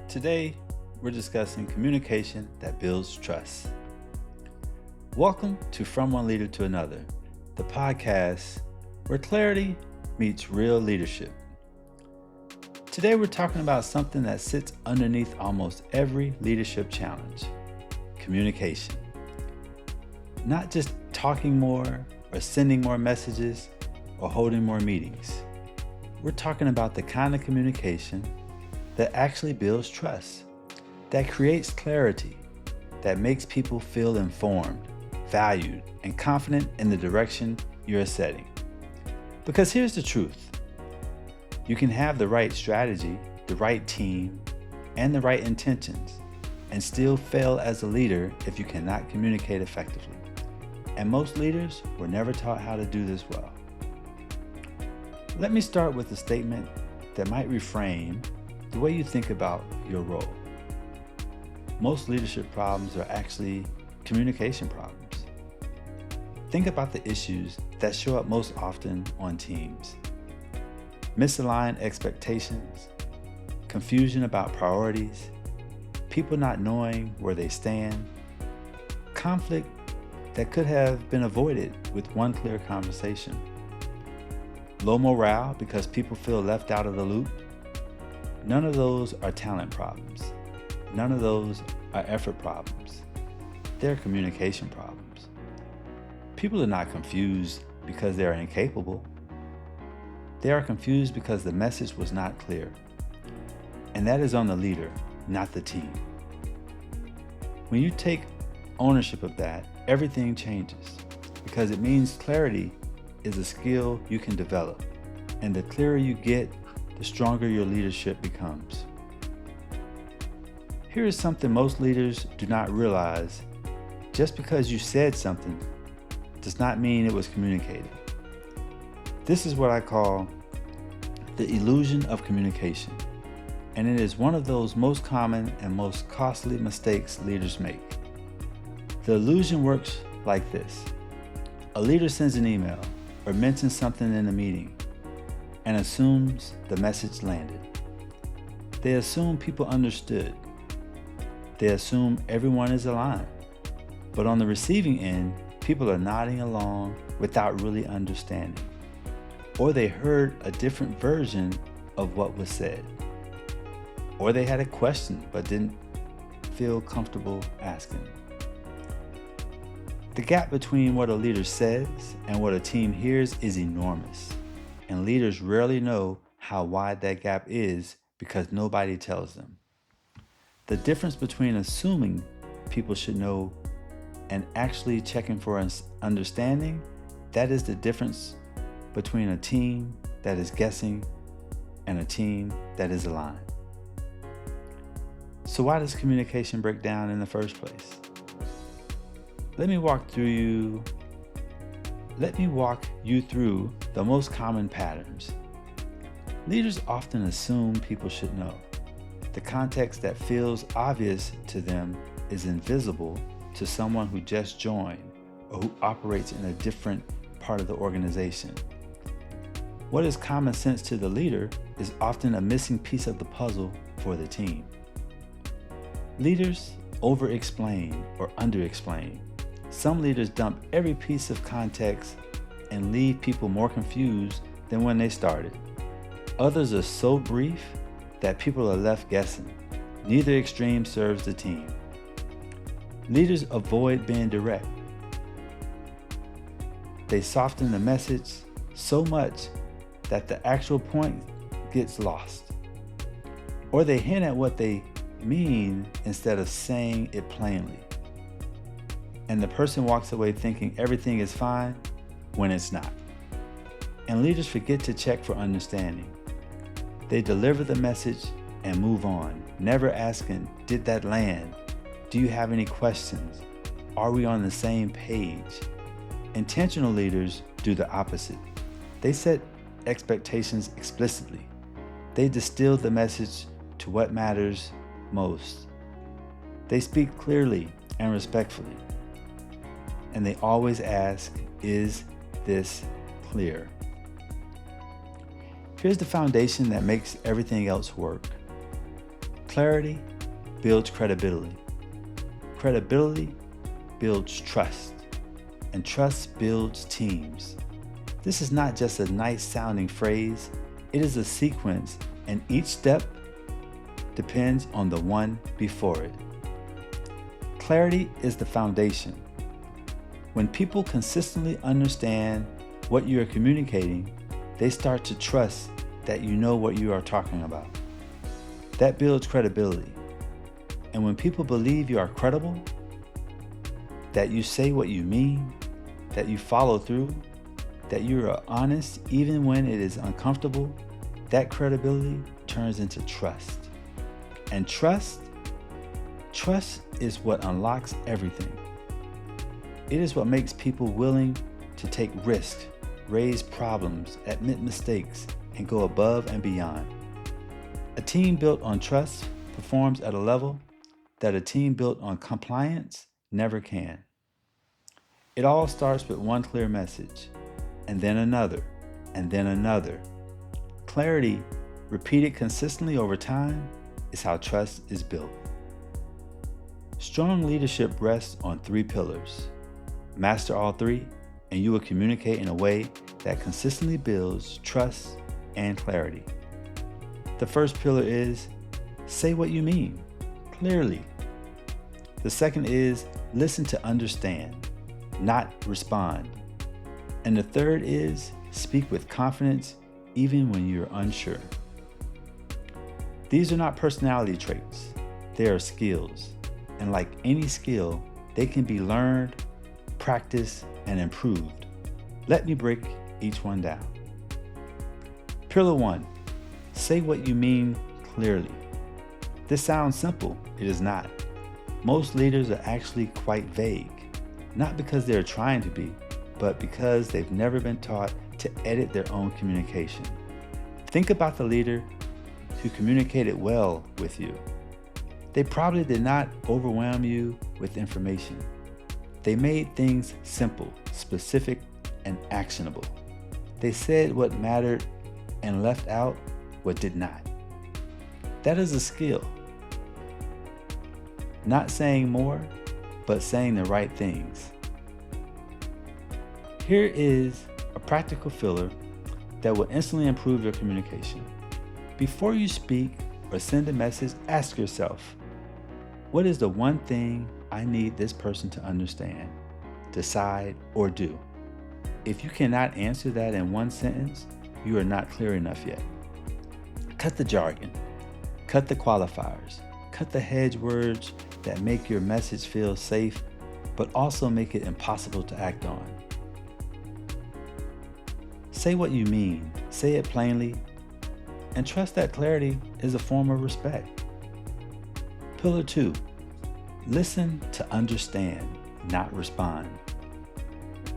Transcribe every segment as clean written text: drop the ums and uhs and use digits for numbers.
Today, we're discussing communication that builds trust. Welcome to From One Leader to Another, the podcast where clarity meets real leadership. Today, we're talking about something that sits underneath almost every leadership challenge: communication. Not just talking more or sending more messages or holding more meetings. We're talking about the kind of communication that actually builds trust, that creates clarity, that makes people feel informed, valued, and confident in the direction you're setting. Because here's the truth. You can have the right strategy, the right team, and the right intentions, and still fail as a leader if you cannot communicate effectively. And most leaders were never taught how to do this well. Let me start with a statement that might reframe the way you think about your role. Most leadership problems are actually communication problems. Think about the issues that show up most often on teams: misaligned expectations, confusion about priorities, people not knowing where they stand, conflict that could have been avoided with one clear conversation, low morale because people feel left out of the loop. None of those are talent problems. None of those are effort problems. They're communication problems. People are not confused because they are incapable. They are confused because the message was not clear. And that is on the leader, not the team. When you take ownership of that, everything changes, because it means clarity is a skill you can develop. And the clearer you get, the stronger your leadership becomes. Here is something most leaders do not realize: just because you said something does not mean it was communicated. This is what I call the illusion of communication, and it is one of those most common and most costly mistakes leaders make. The illusion works like this: a leader sends an email or mentions something in a meeting and assumes the message landed. They assume people understood. They assume everyone is aligned. But on the receiving end, people are nodding along without really understanding. Or they heard a different version of what was said. Or they had a question but didn't feel comfortable asking. The gap between what a leader says and what a team hears is enormous. And leaders rarely know how wide that gap is because nobody tells them. The difference between assuming people should know and actually checking for understanding, that is the difference between a team that is guessing and a team that is aligned. So why does communication break down in the first place? Let me walk you through the most common patterns. Leaders often assume people should know. The context that feels obvious to them is invisible to someone who just joined or who operates in a different part of the organization. What is common sense to the leader is often a missing piece of the puzzle for the team. Leaders over-explain or under-explain. Some leaders dump every piece of context and leave people more confused than when they started. Others are so brief that people are left guessing. Neither extreme serves the team. Leaders avoid being direct. They soften the message so much that the actual point gets lost. Or they hint at what they mean instead of saying it plainly. And the person walks away thinking everything is fine when it's not. And leaders forget to check for understanding. They deliver the message and move on, never asking, did that land? Do you have any questions? Are we on the same page? Intentional leaders do the opposite. They set expectations explicitly. They distill the message to what matters most. They speak clearly and respectfully. And they always ask, is this clear? Here's the foundation that makes everything else work. Clarity builds credibility. Credibility builds trust. And trust builds teams. This is not just a nice sounding phrase, it is a sequence, and each step depends on the one before it. Clarity is the foundation. When people consistently understand what you are communicating, they start to trust that you know what you are talking about. That builds credibility. And when people believe you are credible, that you say what you mean, that you follow through, that you are honest even when it is uncomfortable, that credibility turns into trust. And trust is what unlocks everything. It is what makes people willing to take risks, raise problems, admit mistakes, and go above and beyond. A team built on trust performs at a level that a team built on compliance never can. It all starts with one clear message, and then another, and then another. Clarity, repeated consistently over time, is how trust is built. Strong leadership rests on 3 pillars. Master all 3, and you will communicate in a way that consistently builds trust and clarity. The first pillar is say what you mean, clearly. The second is listen to understand, not respond. And the third is speak with confidence even when you're unsure. These are not personality traits, they are skills. And like any skill, they can be learned, practiced, and improved. Let me break each one down. Pillar 1, say what you mean clearly. This sounds simple, it is not. Most leaders are actually quite vague, not because they're trying to be, but because they've never been taught to edit their own communication. Think about the leader who communicated well with you. They probably did not overwhelm you with information. They made things simple, specific, and actionable. They said what mattered and left out what did not. That is a skill. Not saying more, but saying the right things. Here is a practical filler that will instantly improve your communication. Before you speak or send a message, ask yourself, what is the one thing I need this person to understand, decide, or do? If you cannot answer that in one sentence, you are not clear enough yet. Cut the jargon, cut the qualifiers, cut the hedge words that make your message feel safe, but also make it impossible to act on. Say what you mean, say it plainly, and trust that clarity is a form of respect. Pillar 2, listen to understand, not respond.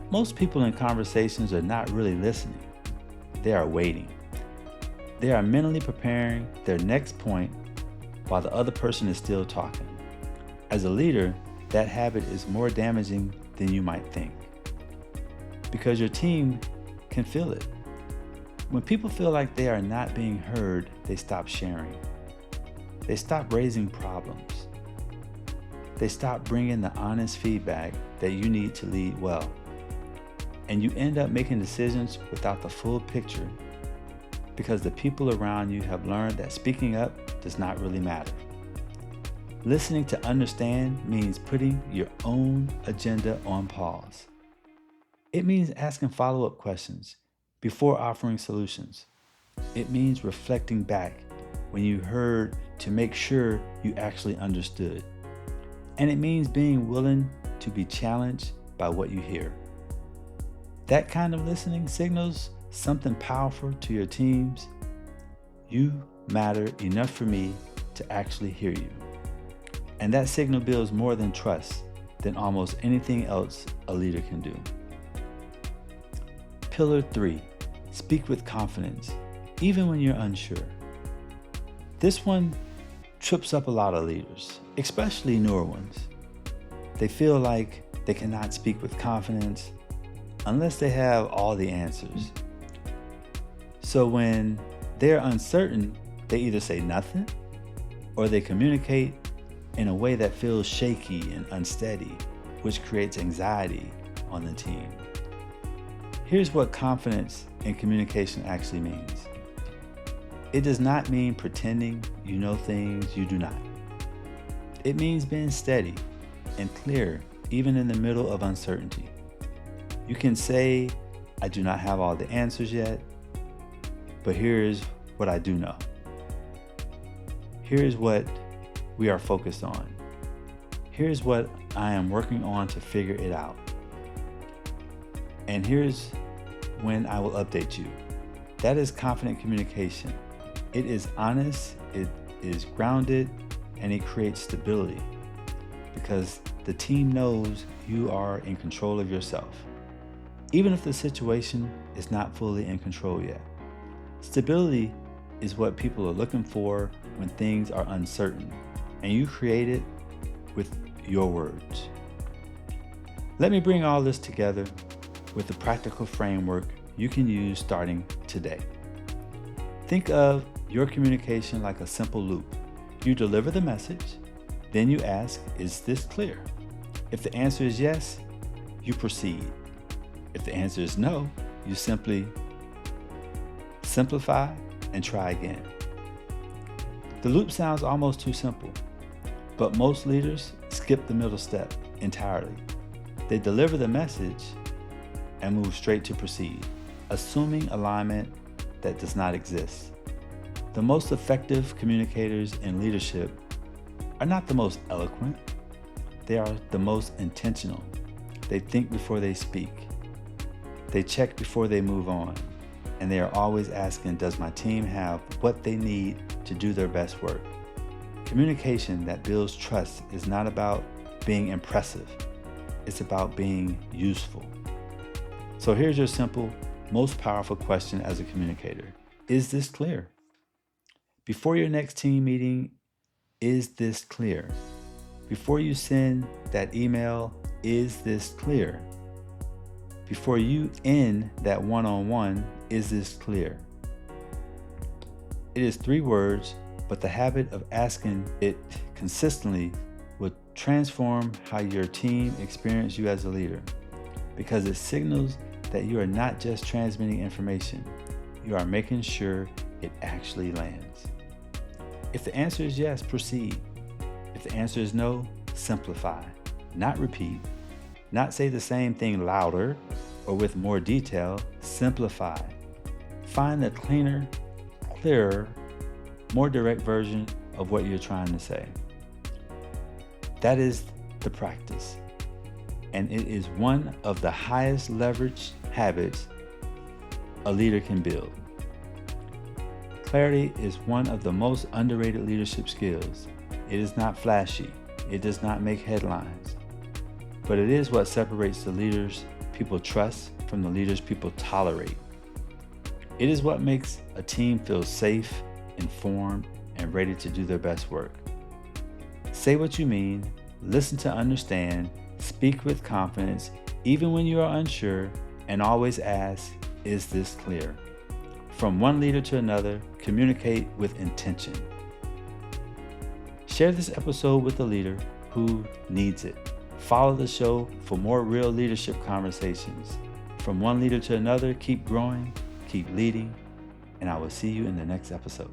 Most people in conversations are not really listening. They are waiting. They are mentally preparing their next point while the other person is still talking. As a leader, that habit is more damaging than you might think, because your team can feel it. When people feel like they are not being heard, they stop sharing. They stop raising problems. They stop bringing the honest feedback that you need to lead well. And you end up making decisions without the full picture, because the people around you have learned that speaking up does not really matter. Listening to understand means putting your own agenda on pause. It means asking follow-up questions before offering solutions. It means reflecting back when you heard to make sure you actually understood. And it means being willing to be challenged by what you hear. That kind of listening signals something powerful to your teams. You matter enough for me to actually hear you. And that signal builds more than trust than almost anything else a leader can do. Pillar 3, speak with confidence, even when you're unsure. This one trips up a lot of leaders, especially newer ones. They feel like they cannot speak with confidence unless they have all the answers. So when they're uncertain, they either say nothing or they communicate in a way that feels shaky and unsteady, which creates anxiety on the team. Here's what confidence in communication actually means. It does not mean pretending you know things you do not. It means being steady and clear even in the middle of uncertainty. You can say, I do not have all the answers yet, but here is what I do know. Here is what we are focused on. Here's what I am working on to figure it out. And here's when I will update you. That is confident communication. It is honest, it is grounded, and it creates stability because the team knows you are in control of yourself, even if the situation is not fully in control yet. Stability is what people are looking for when things are uncertain, and you create it with your words. Let me bring all this together with a practical framework you can use starting today. Think of your communication like a simple loop. You deliver the message, then you ask, is this clear? If the answer is yes, you proceed. If the answer is no, you simply simplify and try again. The loop sounds almost too simple, but most leaders skip the middle step entirely. They deliver the message and move straight to proceed, assuming alignment that does not exist. The most effective communicators in leadership are not the most eloquent. They are the most intentional. They think before they speak. They check before they move on. And they are always asking, does my team have what they need to do their best work? Communication that builds trust is not about being impressive. It's about being useful. So here's your simple, most powerful question as a communicator. Is this clear? Before your next team meeting, is this clear? Before you send that email, is this clear? Before you end that one-on-one, is this clear? It is 3 words, but the habit of asking it consistently will transform how your team experiences you as a leader, because it signals that you are not just transmitting information, you are making sure it actually lands. If the answer is yes, proceed. If the answer is no, simplify, not repeat, not say the same thing louder or with more detail, simplify. Find the cleaner, clearer, more direct version of what you're trying to say. That is the practice, and it is one of the highest leverage habits a leader can build. Clarity is one of the most underrated leadership skills. It is not flashy. It does not make headlines. But it is what separates the leaders people trust from the leaders people tolerate. It is what makes a team feel safe, informed, and ready to do their best work. Say what you mean, listen to understand, speak with confidence, even when you are unsure, and always ask, is this clear? From one leader to another, communicate with intention. Share this episode with a leader who needs it. Follow the show for more real leadership conversations. From one leader to another, keep growing, keep leading, and I will see you in the next episode.